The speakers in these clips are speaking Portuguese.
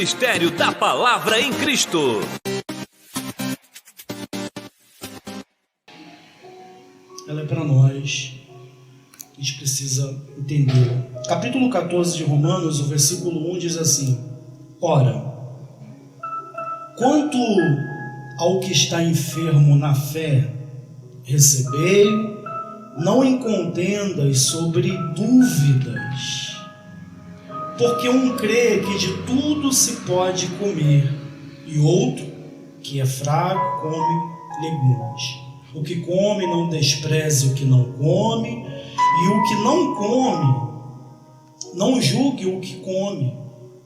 Ministério da Palavra em Cristo. Ela é para nós. A gente precisa entender. Capítulo 14 de Romanos, o versículo 1 diz assim: Ora, quanto ao que está enfermo na fé, recebei-o, não em contendas sobre dúvidas, porque um crê que de tudo se pode comer, e outro, que é fraco, come legumes. O que come não despreze o que não come, e o que não come, não julgue o que come,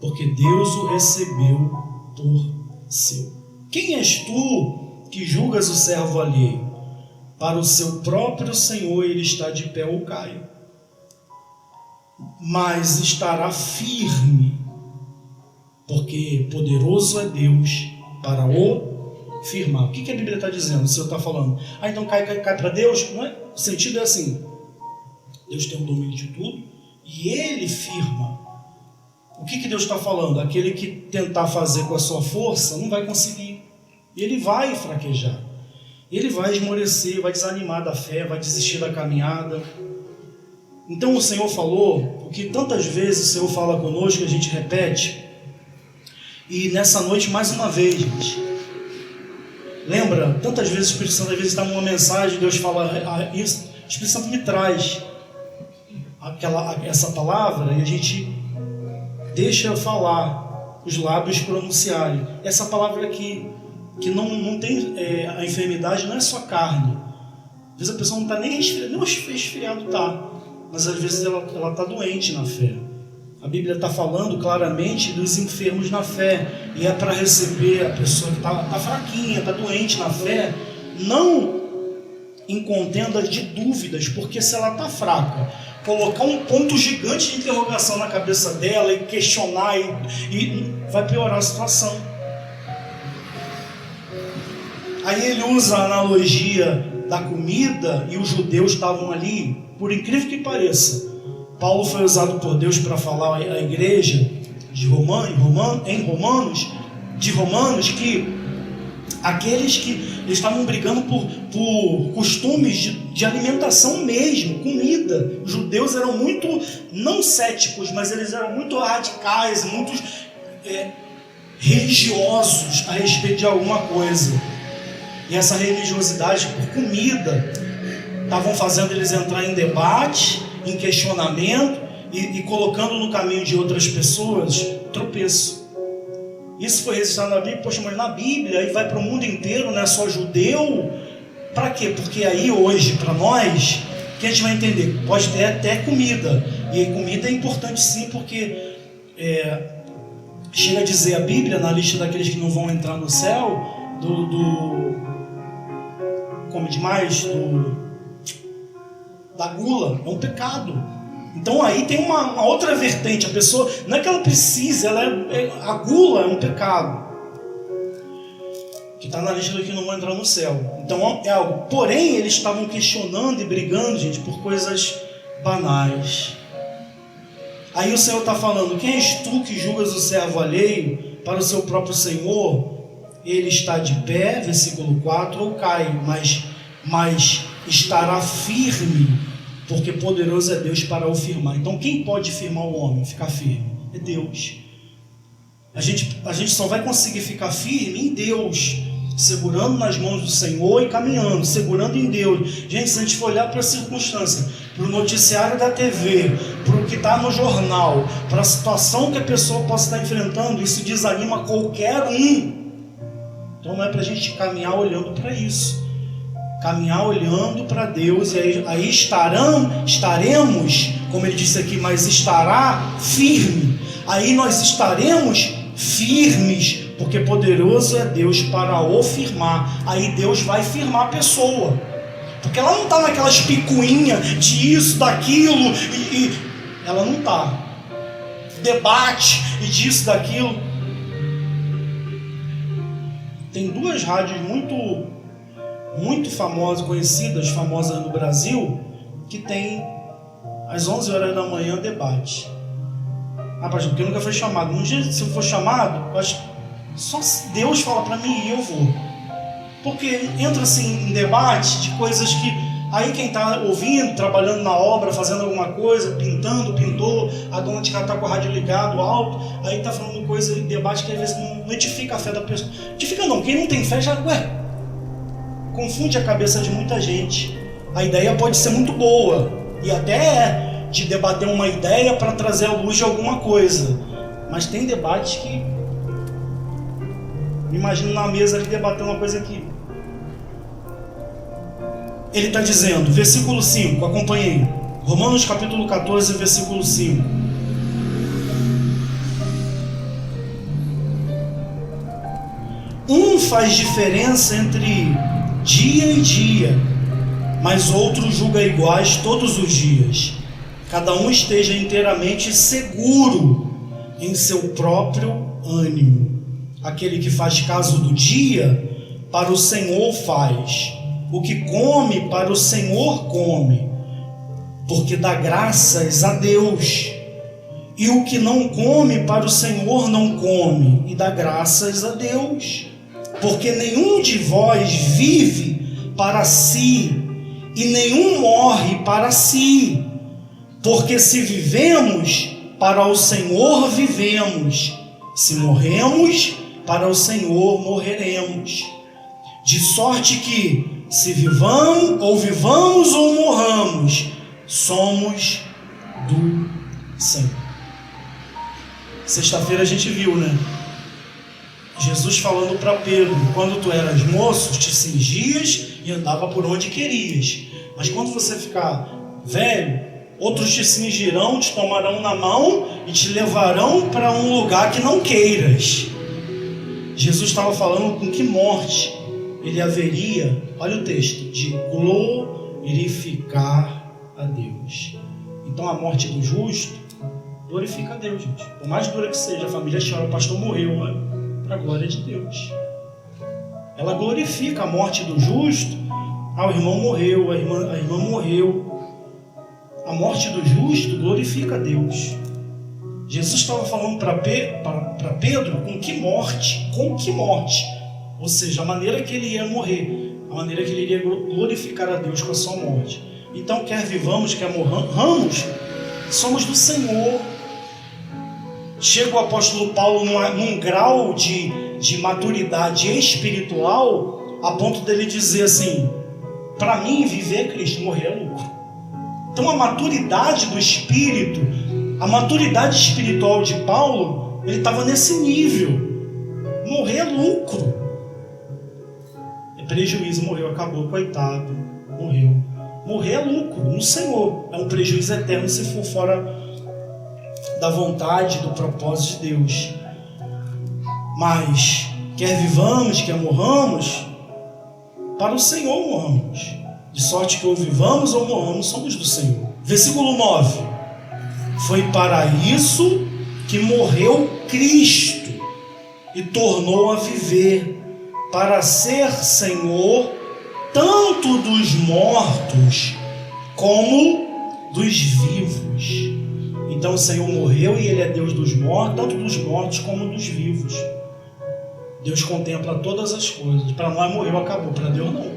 porque Deus o recebeu por seu. Quem és tu que julgas o servo alheio? Para o seu próprio Senhor ele está de pé ou cai, mas estará firme, porque poderoso é Deus para o firmar. O que a Bíblia está dizendo? O Senhor está falando, então cai para Deus? Não é? O sentido é assim: Deus tem o domínio de tudo e Ele firma. O que Deus está falando? Aquele que tentar fazer com a sua força não vai conseguir. Ele vai fraquejar. Ele vai esmorecer, vai desanimar da fé, vai desistir da caminhada. Então o Senhor falou o que tantas vezes o Senhor fala conosco, a gente repete. E nessa noite, mais uma vez, gente, lembra, tantas vezes o Espírito Santo às vezes dá uma mensagem, Deus fala isso, o Espírito Santo me traz essa palavra e a gente deixa falar, os lábios pronunciarem. Essa palavra aqui, que não tem, a enfermidade não é só carne. Às vezes a pessoa não está nem resfriado, mas às vezes ela está doente na fé. A Bíblia está falando claramente dos enfermos na fé, e é para receber a pessoa que está fraquinha, está doente na fé, não em contenda de dúvidas, porque se ela está fraca, colocar um ponto gigante de interrogação na cabeça dela e questionar, e vai piorar a situação. Aí ele usa a analogia da comida, e os judeus estavam ali, por incrível que pareça. Paulo foi usado por Deus para falar à igreja de Romanos, que aqueles que eles estavam brigando por costumes de alimentação mesmo, comida. Os judeus eram muito, não céticos, mas eles eram muito radicais, muito religiosos a respeito de alguma coisa. E essa religiosidade por comida estavam fazendo eles entrar em debate, em questionamento e colocando no caminho de outras pessoas tropeço. Isso foi registrado na Bíblia. Poxa, mas na Bíblia aí vai para o mundo inteiro, não é só judeu. Para quê? Porque aí hoje, para nós, o que a gente vai entender? Pode ter até comida. E aí comida é importante sim, porque chega a dizer a Bíblia, na lista daqueles que não vão entrar no céu, come demais, da gula, é um pecado. Então aí tem uma outra vertente. A pessoa, não é que ela precise, a gula é um pecado que está na lista do que não vão entrar no céu. Então é algo. Porém, eles estavam questionando e brigando, gente, por coisas banais. Aí o Senhor está falando: quem és tu que julgas o servo alheio? Para o seu próprio Senhor ele está de pé, versículo 4, ou cai, mas estará firme, porque poderoso é Deus para o firmar. Então quem pode firmar o homem, ficar firme? É Deus. A gente só vai conseguir ficar firme em Deus, segurando nas mãos do Senhor e caminhando, segurando em Deus. Gente, se a gente for olhar para a circunstância, para o noticiário da TV, para o que está no jornal, para a situação que a pessoa possa estar enfrentando, isso desanima qualquer um. Então não é para a gente caminhar olhando para isso. Caminhar olhando para Deus, e aí estaremos, como ele disse aqui, mas estará firme. Aí nós estaremos firmes, porque poderoso é Deus para o firmar. Aí Deus vai firmar a pessoa, porque ela não está naquelas picuinhas de isso, daquilo, e ela não está. Debate e disso, daquilo. Tem duas rádios muito famosas, conhecidas, famosas no Brasil, que tem às 11 horas da manhã debate. pastor, porque nunca foi chamado. Um dia, se eu for chamado, eu acho que só se Deus fala para mim e eu vou. Porque entra assim em debate de coisas que aí quem está ouvindo, trabalhando na obra, fazendo alguma coisa, pintando, pintor, a dona de casa está com o rádio ligado, alto, aí está falando coisa em debate que às vezes não edifica a fé da pessoa. Edifica não, quem não tem fé já, confunde a cabeça de muita gente. A ideia pode ser muito boa, e até é, de debater uma ideia para trazer à luz de alguma coisa. Mas tem debate que... Me imagino na mesa ali debatendo uma coisa aqui. Ele está dizendo, versículo 5, acompanhei. Romanos capítulo 14, versículo 5. Um faz diferença entre dia e dia, mas outro julga iguais todos os dias. Cada um esteja inteiramente seguro em seu próprio ânimo. Aquele que faz caso do dia, para o Senhor faz. O que come, para o Senhor come, porque dá graças a Deus. E o que não come, para o Senhor não come, e dá graças a Deus. Porque nenhum de vós vive para si, e nenhum morre para si. Porque se vivemos, para o Senhor vivemos. Se morremos, para o Senhor morreremos. De sorte que, se vivamos ou morramos, somos do Senhor. Sexta-feira a gente viu, né? Jesus falando para Pedro, quando tu eras moço, te cingias e andava por onde querias. Mas quando você ficar velho, outros te cingirão, te tomarão na mão e te levarão para um lugar que não queiras. Jesus estava falando com que morte ele haveria, olha o texto, de glorificar a Deus. Então a morte do justo glorifica a Deus, gente. Por mais dura que seja, a família chora, o pastor morreu, para a glória de Deus. Ela glorifica a morte do justo. O irmão morreu, a irmã morreu. A morte do justo glorifica a Deus. Jesus estava falando para Pedro com que morte? Ou seja, a maneira que ele ia morrer, a maneira que ele iria glorificar a Deus com a sua morte. Então, quer vivamos, quer morramos, somos do Senhor. Chega o apóstolo Paulo num grau de maturidade espiritual, a ponto dele dizer assim, para mim viver é Cristo, morrer é lucro. Então a maturidade do espírito, a maturidade espiritual de Paulo, ele estava nesse nível. Morrer é lucro. Prejuízo, morreu, acabou, coitado, morreu. Morrer é lucro no Senhor, é um prejuízo eterno se for fora da vontade, do propósito de Deus. Mas quer vivamos, quer morramos, para o Senhor morramos. De sorte que ou vivamos ou morramos, somos do Senhor. Versículo 9. Foi para isso que morreu Cristo e tornou a viver, para ser Senhor tanto dos mortos como dos vivos. Então o Senhor morreu e Ele é Deus dos mortos, tanto dos mortos como dos vivos. Deus contempla todas as coisas. Para nós morreu, acabou. Para Deus não.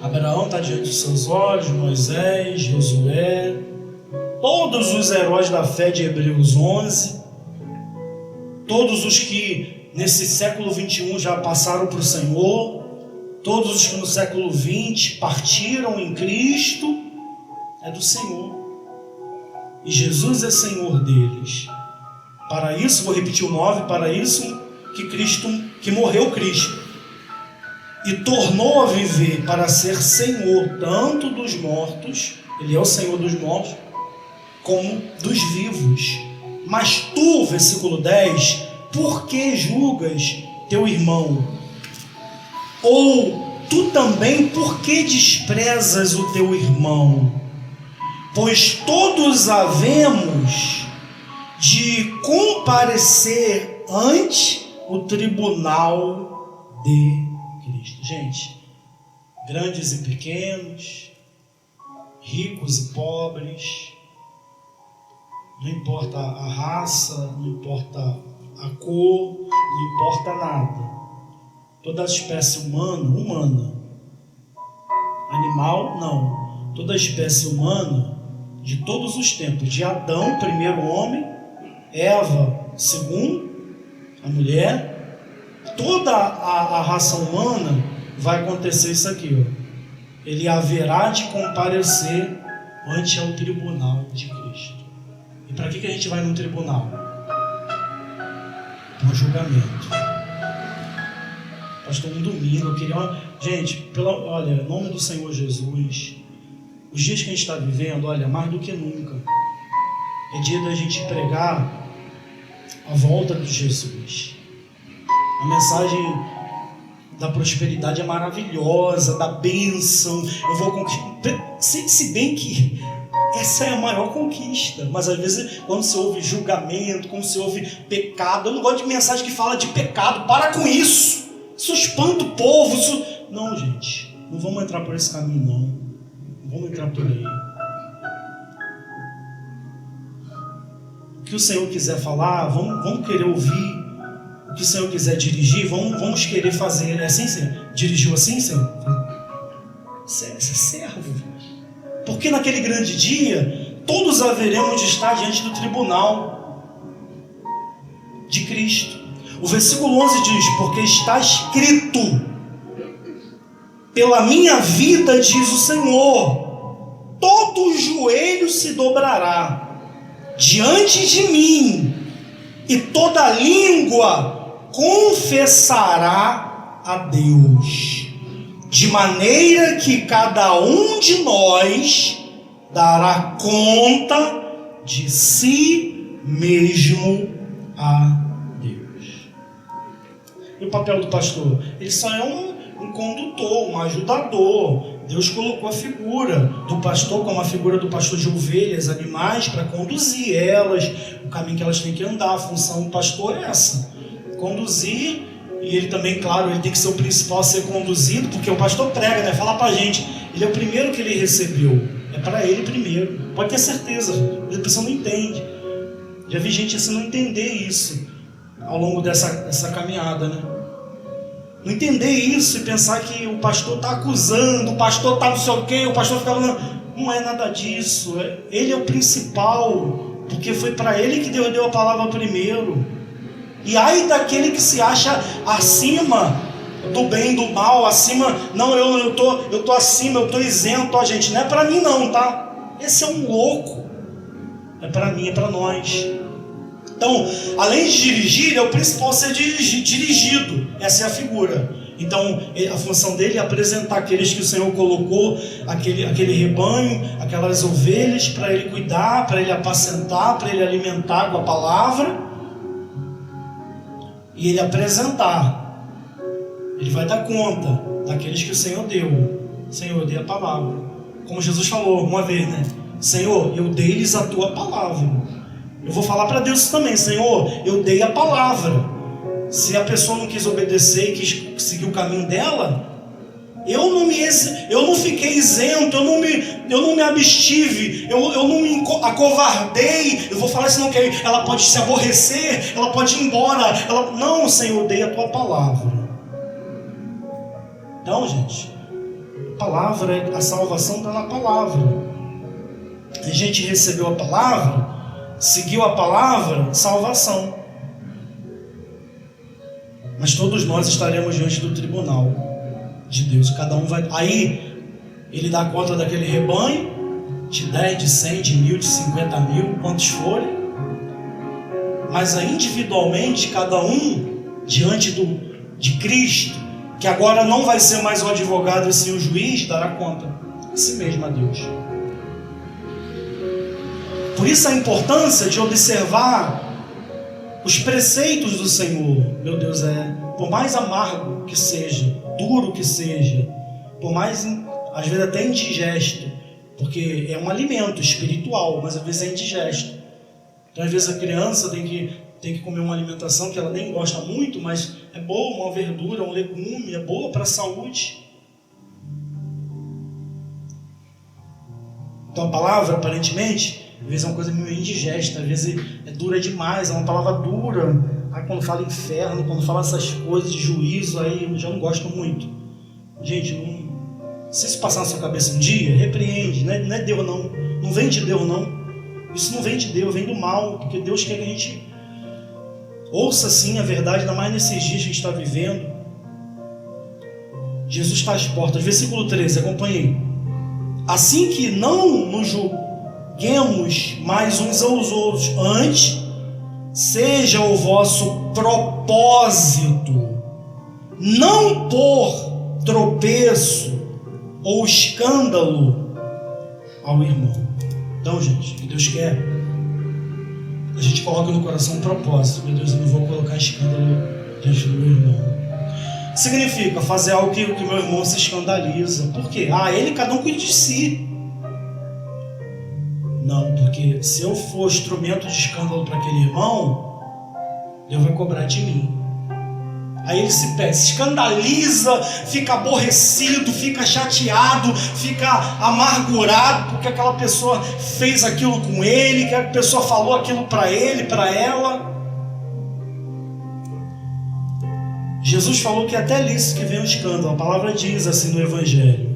Abraão está diante dos seus olhos, Moisés, Josué, todos os heróis da fé de Hebreus 11, todos os que nesse século 21 já passaram para o Senhor, todos os que no século 20 partiram em Cristo, é do Senhor. E Jesus é Senhor deles. Para isso, vou repetir o 9, para isso que morreu Cristo e tornou a viver, para ser Senhor tanto dos mortos, Ele é o Senhor dos mortos, como dos vivos. Mas tu, versículo 10, por que julgas teu irmão? Ou tu também, por que desprezas o teu irmão? Pois todos havemos de comparecer ante o tribunal de Cristo. Gente, grandes e pequenos, ricos e pobres, Não importa a raça, não importa a cor, não importa nada. Toda a espécie humana, animal, não. Toda a espécie humana, de todos os tempos, de Adão, primeiro homem, Eva, segundo, a mulher, toda a raça humana vai acontecer isso aqui, ó. Ele haverá de comparecer ante ao tribunal de Cristo. E para que a gente vai no tribunal? Para um julgamento. Pastor, um domingo, eu queria... Gente, olha, em nome do Senhor Jesus, os dias que a gente está vivendo, olha, mais do que nunca, é dia da gente pregar a volta de Jesus. A mensagem da prosperidade é maravilhosa, da bênção. Eu vou conquistar. Se bem que essa é a maior conquista, mas às vezes quando se ouve julgamento, quando se ouve pecado, eu não gosto de mensagem que fala de pecado. Para com isso. Isso espanta o povo. Isso... Não, gente, não vamos entrar por esse caminho, não. Não vamos entrar por aí. O que o Senhor quiser falar, vamos querer ouvir. O que o Senhor quiser dirigir, vamos querer fazer. É assim, Senhor? Dirigiu assim, Senhor? Você é servo. Porque naquele grande dia, todos haveremos de estar diante do tribunal de Cristo. O versículo 11 diz: porque está escrito, pela minha vida, diz o Senhor, todo joelho se dobrará diante de mim, e toda língua confessará a Deus, de maneira que cada um de nós dará conta de si mesmo a Deus. E o papel do pastor? Ele só é um condutor, um ajudador. Deus colocou a figura do pastor como a figura do pastor de ovelhas, animais, para conduzir elas, o caminho que elas têm que andar. A função do pastor é essa, conduzir. E ele também, claro, ele tem que ser o principal a ser conduzido, porque o pastor prega, né? Fala pra gente, ele é o primeiro que ele recebeu, é para ele primeiro, pode ter certeza. A pessoa não entende. Já vi gente assim não entender isso ao longo dessa caminhada, né? Não entender isso e pensar que o pastor está acusando, o pastor está não sei o quê, o pastor fica falando. Não é nada disso. Ele é o principal, porque foi para ele que Deus deu a palavra primeiro. E ai daquele que se acha acima do bem e do mal, acima. Não, eu tô acima, eu tô isento. Ó, gente, não é para mim não, tá? Esse é um louco. É para mim, é para nós. Então, além de dirigir, ele é o principal a ser dirigido. Essa é a figura. Então, a função dele é apresentar aqueles que o Senhor colocou, aquele rebanho, aquelas ovelhas, para ele cuidar, para ele apacentar, para ele alimentar com a palavra. E ele apresentar. Ele vai dar conta daqueles que o Senhor deu. Senhor, eu dei a palavra. Como Jesus falou uma vez, né? Senhor, eu dei-lhes a tua palavra. Eu vou falar para Deus também: Senhor, eu dei a palavra. Se a pessoa não quis obedecer e quis seguir o caminho dela, eu não fiquei isento, eu não me abstive, eu não me acovardei. Eu vou falar senão que ela pode se aborrecer, ela pode ir embora. Não, Senhor, eu dei a tua palavra. Então, gente, a palavra, a salvação está na palavra. A gente recebeu a palavra, seguiu a palavra, salvação. Mas todos nós estaremos diante do tribunal de Deus. Cada um vai... Aí ele dá conta daquele rebanho, de 10, de 100, de 1000, de 50 mil, quantos forem. Mas aí individualmente, cada um diante de Cristo, que agora não vai ser mais o advogado e sim o juiz, dará conta a si mesmo a Deus. Por isso a importância de observar os preceitos do Senhor. Meu Deus, por mais amargo que seja, duro que seja, por mais, às vezes até indigesto, porque é um alimento espiritual, mas às vezes é indigesto. Então às vezes a criança tem que comer uma alimentação que ela nem gosta muito, mas é boa, uma verdura, um legume, é boa para a saúde. Então a palavra, aparentemente, às vezes é uma coisa meio indigesta, às vezes é dura demais, é uma palavra dura. Aí quando fala inferno, quando fala essas coisas de juízo, aí eu já não gosto muito. Gente, se isso passar na sua cabeça um dia, repreende, não é Deus não. Não vem de Deus não. Isso não vem de Deus, vem do mal, porque Deus quer que a gente ouça sim a verdade, ainda mais nesses dias que a gente está vivendo. Jesus está às portas. Versículo 13, acompanhei. Assim que não nos julguemos mais uns aos outros, antes seja o vosso propósito não por tropeço ou escândalo ao irmão. Então, gente, o que Deus quer, a gente coloca no coração um propósito. Meu Deus, eu não vou colocar escândalo diante do meu irmão. Significa fazer algo que o meu irmão se escandaliza. Por quê? Cada um cuida de si. Não, porque se eu for instrumento de escândalo para aquele irmão, Deus vai cobrar de mim. Aí ele se escandaliza, fica aborrecido, fica chateado, fica amargurado porque aquela pessoa fez aquilo com ele, que a pessoa falou aquilo para ele, para ela. Jesus falou que até nisso que vem o escândalo. A palavra diz assim no Evangelho: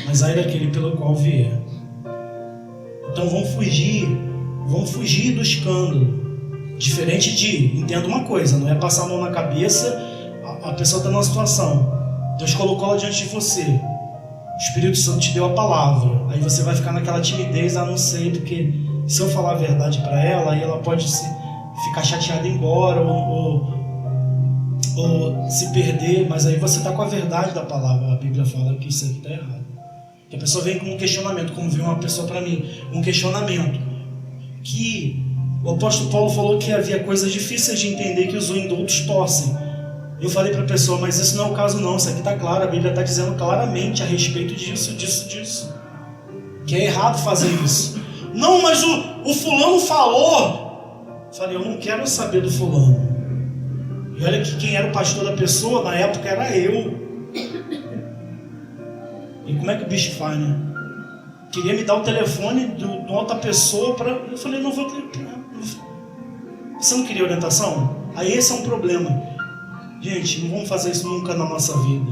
mas ai daquele pelo qual vier. Então vamos fugir do escândalo. Diferente de, entenda uma coisa, não é passar a mão na cabeça, a pessoa está numa situação, Deus colocou ela diante de você, o Espírito Santo te deu a palavra, aí você vai ficar naquela timidez, não sei, porque se eu falar a verdade para ela, aí ela pode ficar chateada e ir embora, ou se perder, mas aí você está com a verdade da palavra. A Bíblia fala que isso aqui está errado. Que a pessoa vem com um questionamento, como veio uma pessoa para mim, um questionamento, que o apóstolo Paulo falou que havia coisas difíceis de entender que os indultos torcem. Eu falei para a pessoa, mas isso não é o caso não, isso aqui está claro, a Bíblia está dizendo claramente a respeito disso. Que é errado fazer isso. Não, mas o fulano falou. Eu falei, eu não quero saber do fulano. E olha que quem era o pastor da pessoa na época era eu. E como é que o bicho faz, né? Queria me dar o telefone de outra pessoa para... Eu falei, não vou... Você não queria orientação? Aí esse é um problema. Gente, não vamos fazer isso nunca na nossa vida.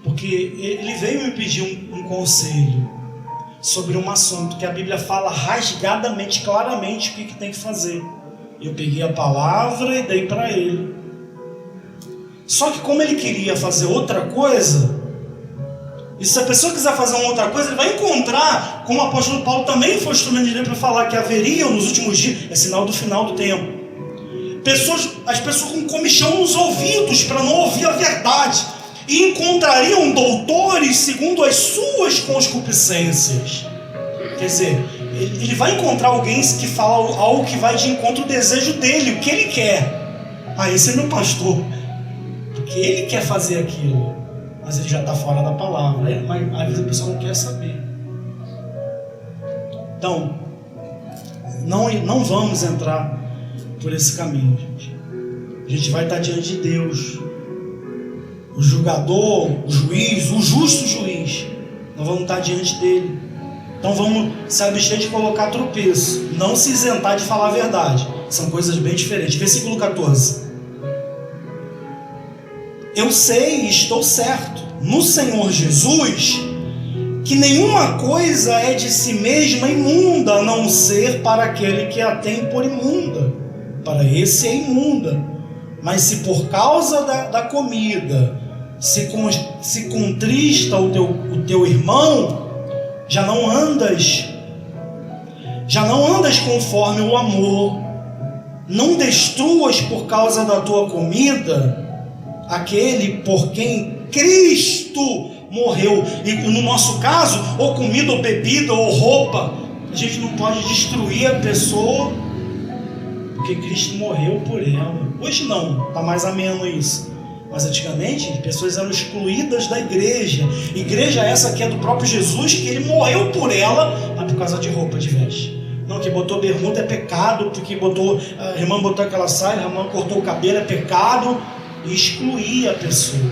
Porque ele veio me pedir um conselho sobre um assunto que a Bíblia fala rasgadamente, claramente o que tem que fazer. Eu peguei a palavra e dei para ele. Só que como ele queria fazer outra coisa, e se a pessoa quiser fazer uma outra coisa, ele vai encontrar, como o apóstolo Paulo também foi instrumento de Deus para falar que haveriam nos últimos dias, é sinal do final do tempo, as pessoas com comichão nos ouvidos para não ouvir a verdade, e encontrariam doutores segundo as suas concupiscências. Quer dizer, ele vai encontrar alguém que fala algo que vai de encontro ao desejo dele, o que ele quer. Esse é meu pastor, porque ele quer fazer aquilo, mas ele já está fora da palavra, né? Mas às vezes a pessoa não quer saber. Então, não vamos entrar por esse caminho, gente. A gente vai estar diante de Deus, o julgador, o juiz, o justo juiz. Nós vamos estar diante dele. Então vamos se abster de colocar tropeço, não se isentar de falar a verdade. São coisas bem diferentes. Versículo 14. Eu sei e estou certo no Senhor Jesus que nenhuma coisa é de si mesma imunda, a não ser para aquele que a tem por imunda. Para esse é imunda. Mas se por causa da comida se contrista o teu irmão, já não andas conforme o amor. Não destruas por causa da tua comida aquele por quem Cristo morreu. E no nosso caso, ou comida, ou bebida, ou roupa, a gente não pode destruir a pessoa, porque Cristo morreu por ela. Hoje não, está mais ameno isso. Mas antigamente, pessoas eram excluídas da igreja. Igreja essa que é do próprio Jesus, que ele morreu por ela, mas por causa de roupa, de veste. Não, que botou bermuda é pecado, porque a irmã botou aquela saia, a irmã cortou o cabelo é pecado, e excluía a pessoa.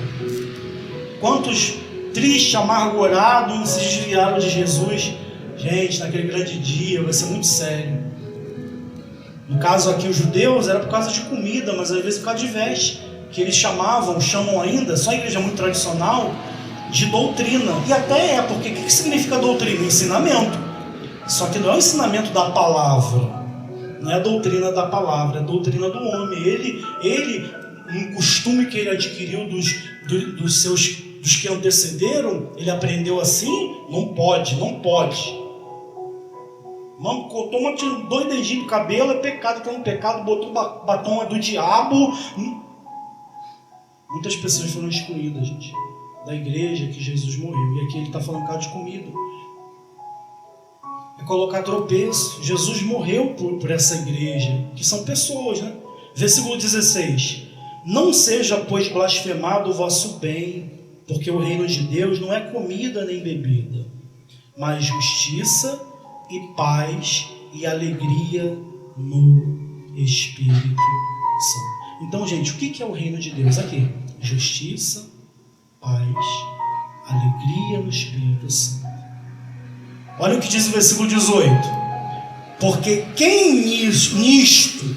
Quantos tristes, amargurados se desviaram de Jesus Gente, naquele grande dia vai ser muito sério. No caso aqui, os judeus era por causa de comida, mas às vezes por causa de veste, que eles chamam ainda, só a igreja muito tradicional, de doutrina. E até é, porque o que significa doutrina? Ensinamento. Só que não é o ensinamento da palavra, não é a doutrina da palavra, é a doutrina do homem. Ele um costume que ele adquiriu dos que antecederam, ele aprendeu assim, não pode. Toma, tirou 2 dedinhos do cabelo, é pecado, que é um pecado, botou batom, é do diabo. Muitas pessoas foram excluídas, gente, da igreja que Jesus morreu. E aqui ele está falando um bocado de comida. É colocar tropeço. Jesus morreu por essa igreja, que são pessoas, né? Versículo 16. Não seja, pois, blasfemado o vosso bem, porque o reino de Deus não é comida nem bebida, mas justiça e paz e alegria no Espírito Santo. Então, gente, o que é o reino de Deus aqui? Justiça, paz, alegria no Espírito Santo. Olha o que diz o versículo 18. Porque quem nisto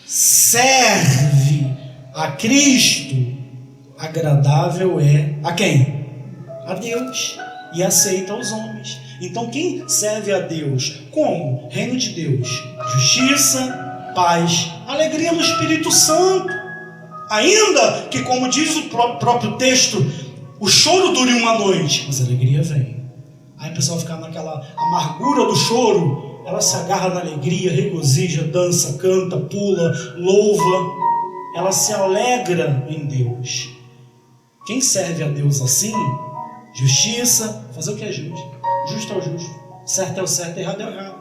serve a Cristo, agradável é a quem? A Deus, e aceita aos homens. Então quem serve a Deus? Como? Reino de Deus, justiça, paz, alegria no Espírito Santo. Ainda que, como diz o próprio texto, o choro dure uma noite, mas a alegria vem. Aí a pessoa fica naquela amargura do choro, ela se agarra na alegria, regozija, dança, canta, pula, louva, ela se alegra em Deus. Quem serve a Deus assim, justiça, fazer o que é justo, justo é o justo, certo é o certo, errado é o errado.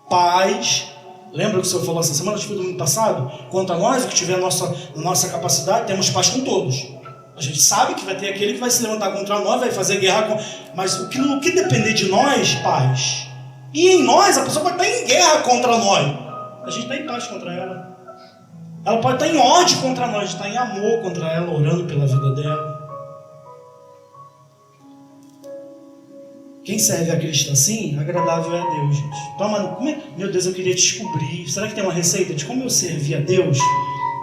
Paz, lembra que o Senhor falou essa semana, do domingo passado? Quanto a nós, o que tiver na nossa capacidade, temos paz com todos. A gente sabe que vai ter aquele que vai se levantar contra nós, vai fazer guerra com... Mas o que depender de nós, paz. E em nós, a pessoa pode estar em guerra contra nós. A gente está em paz contra ela. Ela pode estar em ódio contra nós, a gente está em amor contra ela, orando pela vida dela. Quem serve a Cristo assim, agradável é a Deus, gente. Então, mano, meu Deus, eu queria descobrir. Será que tem uma receita de como eu servir a Deus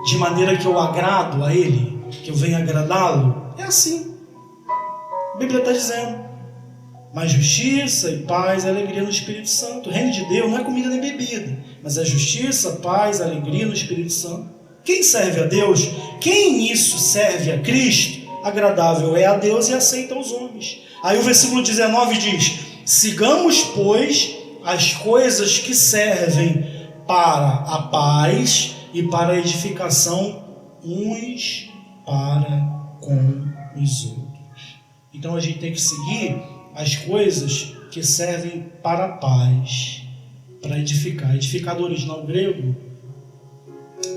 de maneira que eu agrado a Ele? Que eu venha agradá-lo? É assim. A Bíblia está dizendo. Mas justiça e paz e alegria no Espírito Santo. O reino de Deus não é comida nem bebida, mas é justiça, paz, alegria no Espírito Santo. Quem serve a Deus, quem nisso serve a Cristo, agradável é a Deus e aceita aos homens. Aí o versículo 19 diz: sigamos, pois, as coisas que servem para a paz e para a edificação uns para com os outros. Então a gente tem que seguir as coisas que servem para a paz, para edificar. Edificar do original grego,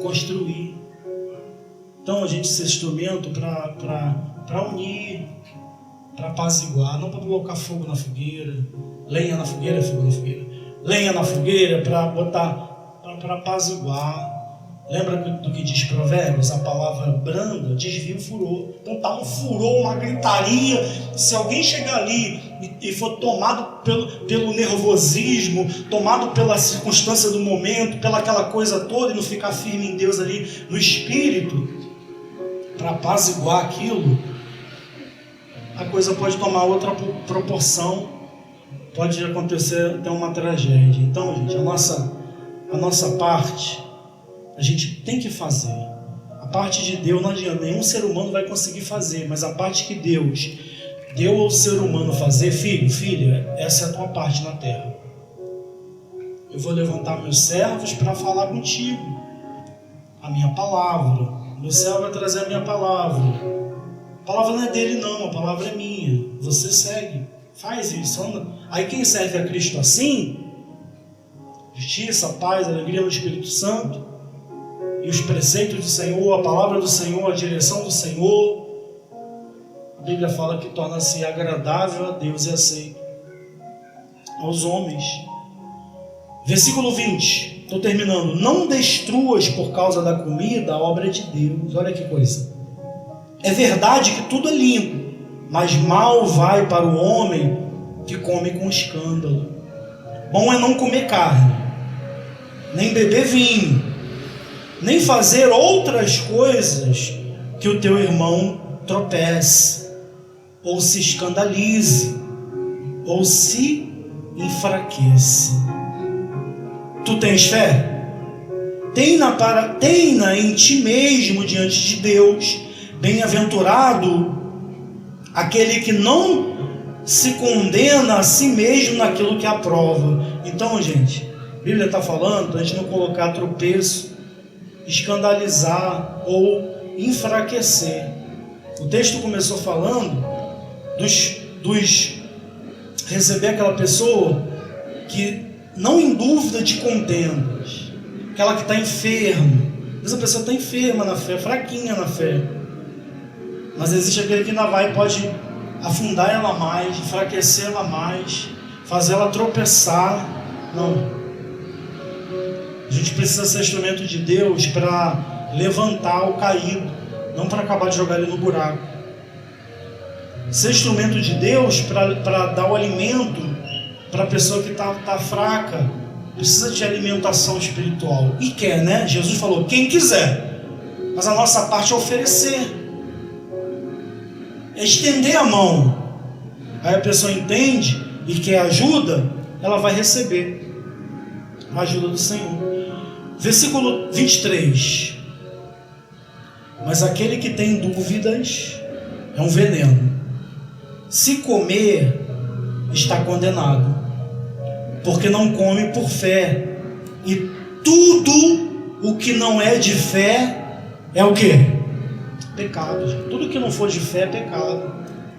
construir. Então a gente se instrumento para unir, para apaziguar, não para colocar fogo na fogueira, lenha na fogueira, fogo na fogueira, lenha na fogueira para botar, para apaziguar. Lembra do que diz Provérbios? A palavra branda desvia o furor. Então está um furor, uma gritaria. Se alguém chegar ali e for tomado pelo nervosismo, tomado pela circunstância do momento, pela aquela coisa toda, e não ficar firme em Deus ali no espírito, para apaziguar aquilo, a coisa pode tomar outra proporção, pode acontecer até uma tragédia. Então, gente, a nossa parte, a gente tem que fazer. A parte de Deus não adianta, nenhum ser humano vai conseguir fazer, mas a parte que Deus deu ao ser humano fazer, filha, essa é a tua parte na terra. Eu vou levantar meus servos para falar contigo a minha palavra. Meu servo vai trazer a minha palavra. A palavra não é dele não, a palavra é minha. Você segue, faz isso, anda. Aí quem serve a Cristo assim, justiça, paz, alegria no Espírito Santo, e os preceitos do Senhor, a palavra do Senhor, a direção do Senhor, a Bíblia fala que torna-se agradável a Deus e aceito aos homens. Versículo 20, estou terminando. Não destruas por causa da comida a obra de Deus. Olha que coisa. É verdade que tudo é limpo, mas mal vai para o homem que come com escândalo. Bom é não comer carne, nem beber vinho, nem fazer outras coisas que o teu irmão tropece, ou se escandalize, ou se enfraqueça. Tu tens fé? Tenha em ti mesmo diante de Deus. Bem-aventurado aquele que não se condena a si mesmo naquilo que aprova. Então, gente, a Bíblia está falando para a gente não colocar tropeço, escandalizar ou enfraquecer. O texto começou falando dos receber aquela pessoa que não em dúvida de contendas, aquela que está enferma. Às vezes a pessoa está enferma na fé, fraquinha na fé, mas existe aquele que ainda vai, pode afundar ela mais, enfraquecer ela mais, fazer ela tropeçar. Não, a gente precisa ser instrumento de Deus para levantar o caído, não para acabar de jogar ele no buraco. Ser instrumento de Deus para dar o alimento para a pessoa que está fraca, precisa de alimentação espiritual. E quer, né? Jesus falou, quem quiser. Mas a nossa parte é oferecer. É estender a mão. Aí a pessoa entende e quer ajuda, ela vai receber a ajuda do Senhor. Versículo 23. Mas aquele que tem dúvidas é um veneno. Se comer, está condenado, porque não come por fé. E tudo o que não é de fé é o quê? Pecado. Tudo que não for de fé é pecado.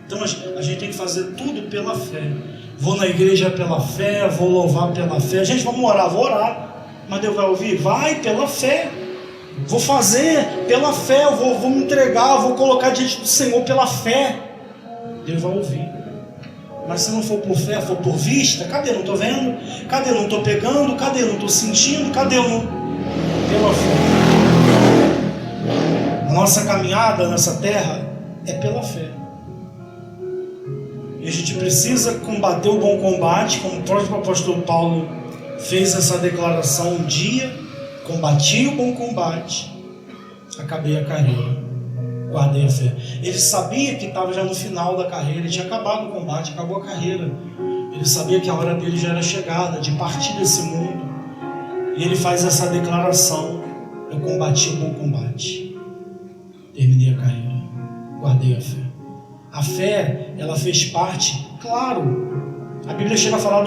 Então a gente tem que fazer tudo pela fé. Vou na igreja pela fé, vou louvar pela fé. Gente, vamos orar, vou orar. Mas Deus vai ouvir? Vai pela fé. Vou fazer pela fé, eu vou me entregar, vou colocar diante do Senhor pela fé. Deus vai ouvir. Mas se não for por fé, for por vista, cadê? Não estou vendo? Cadê? Não estou pegando? Cadê? Não estou sentindo? Cadê? Não? Pela fé. A nossa caminhada nessa terra é pela fé. E a gente precisa combater o bom combate, como o próprio apóstolo Paulo fez essa declaração um dia: combati o bom combate, acabei a carreira, guardei a fé. Ele sabia que estava já no final da carreira, ele tinha acabado o combate, acabou a carreira. Ele sabia que a hora dele já era chegada, de partir desse mundo. E ele faz essa declaração: eu combati o bom combate, terminei a carreira, guardei a fé. A fé, ela fez parte, claro, a Bíblia chega a falar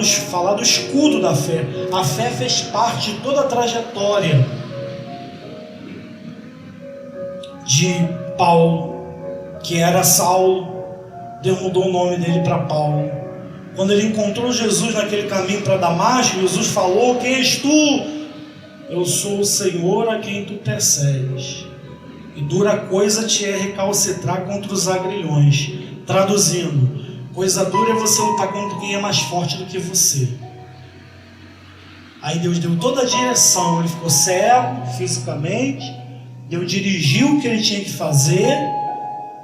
do escudo da fé. A fé fez parte de toda a trajetória de Paulo, que era Saulo. Deus mudou o nome dele para Paulo. Quando ele encontrou Jesus naquele caminho para Damasco, Jesus falou: quem és tu? Eu sou o Senhor a quem tu persegues, e dura coisa te é recalcitrar contra os agrilhões. Traduzindo, coisa dura é você lutar contra quem é mais forte do que você. Aí Deus deu toda a direção, ele ficou cego fisicamente. Deus dirigiu o que ele tinha que fazer,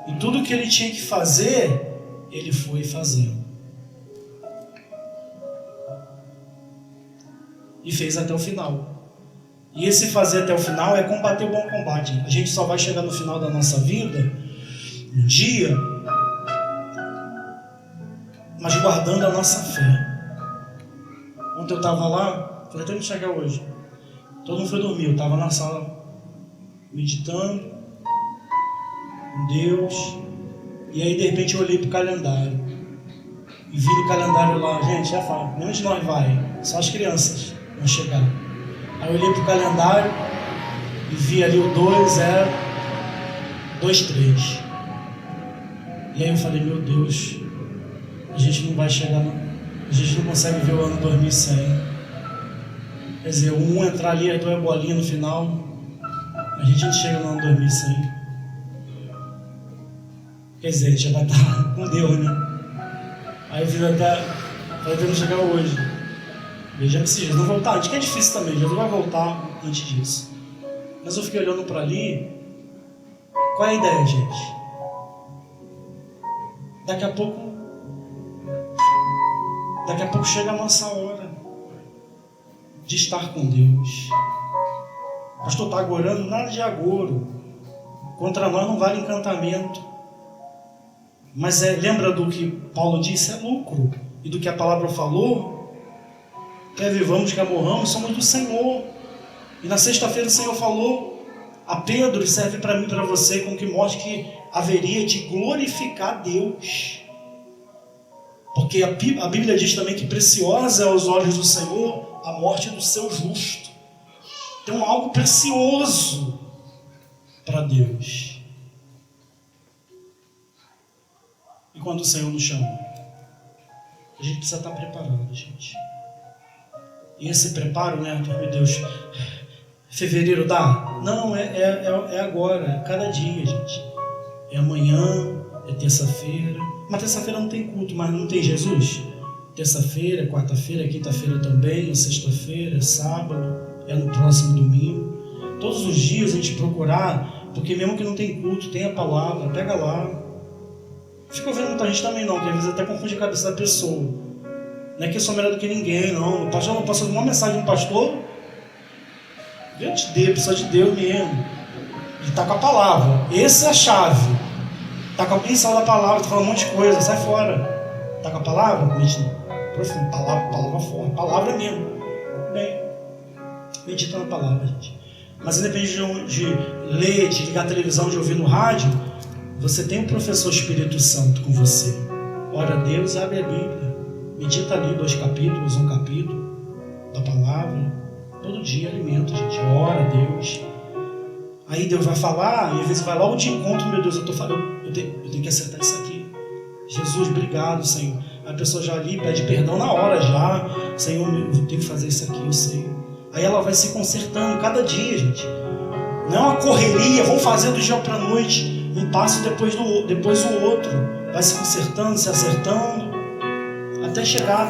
e tudo o que ele tinha que fazer, ele foi fazendo. E fez até o final. E esse fazer até o final é combater o bom combate. A gente só vai chegar no final da nossa vida, um dia, mas guardando a nossa fé. Ontem eu estava lá, falei até me chegar hoje. Todo mundo foi dormir, eu estava na sala meditando com Deus, e aí de repente eu olhei para o calendário e vi no calendário lá, gente, já fala, nenhum de nós vai, só as crianças vão chegar. Aí eu olhei para o calendário e vi ali o 2023. E aí eu falei, meu Deus, a gente não vai chegar, a gente não consegue ver o ano 2100. Quer dizer, um entrar ali, aí tu é bolinha no final, a gente não chega no ano 2100. Quer dizer, a gente já vai estar com Deus, né? Aí eu fiz até, vai ter que chegar hoje. Veja que se Jesus voltar antes, que é difícil também, Jesus vai voltar antes disso. Mas eu fiquei olhando para ali. Qual é a ideia, gente? Daqui a pouco Daqui a pouco chega a nossa hora de estar com Deus. Pastor, está agorando? Nada de agoro. Contra nós não vale encantamento. Mas lembra do que Paulo disse? É lucro. E do que a palavra falou? Quer vivamos, quer morramos, somos do Senhor. E na sexta-feira o Senhor falou a Pedro, serve para mim e para você, com que mostre que haveria de glorificar Deus. Porque a Bíblia diz também que preciosa é aos olhos do Senhor a morte do seu justo. Então algo precioso para Deus. E quando o Senhor nos chama, a gente precisa estar preparado, gente. E esse preparo, né? Meu Deus, fevereiro dá? Não, é agora, é cada dia, gente. É amanhã, é terça-feira. Mas terça-feira não tem culto, mas não tem Jesus? Terça-feira, quarta-feira, quinta-feira também, é sexta-feira, é sábado, é no próximo domingo. Todos os dias a gente procurar, porque mesmo que não tem culto, tem a palavra, pega lá. Não fica ouvindo muita gente também não, que às vezes até confunde a cabeça da pessoa. Não é que eu sou melhor do que ninguém, não. O pastor não passa uma mensagem de um pastor. Deus te dê, precisa de Deus mesmo. Ele está com a palavra. Essa é a chave. Está com alguém saiu da palavra, está falando um monte de coisa, sai fora. Está com a palavra? Profundo, palavra forte, palavra mesmo. Bem, medita na palavra, gente. Mas independente de ler, de ligar a televisão, de ouvir no rádio, você tem um professor Espírito Santo com você. Ora a Deus, abre a Bíblia. Medita ali 2 capítulos, 1 capítulo da palavra. Todo dia alimenta, gente. Ora a Deus. Aí Deus vai falar, e às vezes vai logo de encontro, meu Deus, eu tenho que acertar isso aqui. Jesus, obrigado, Senhor. A pessoa já ali pede perdão na hora já. Senhor, eu tenho que fazer isso aqui, eu sei. Aí ela vai se consertando cada dia, gente. Não é uma correria, vamos fazer do dia para a noite, um passo depois o outro. Vai se consertando, se acertando, até chegar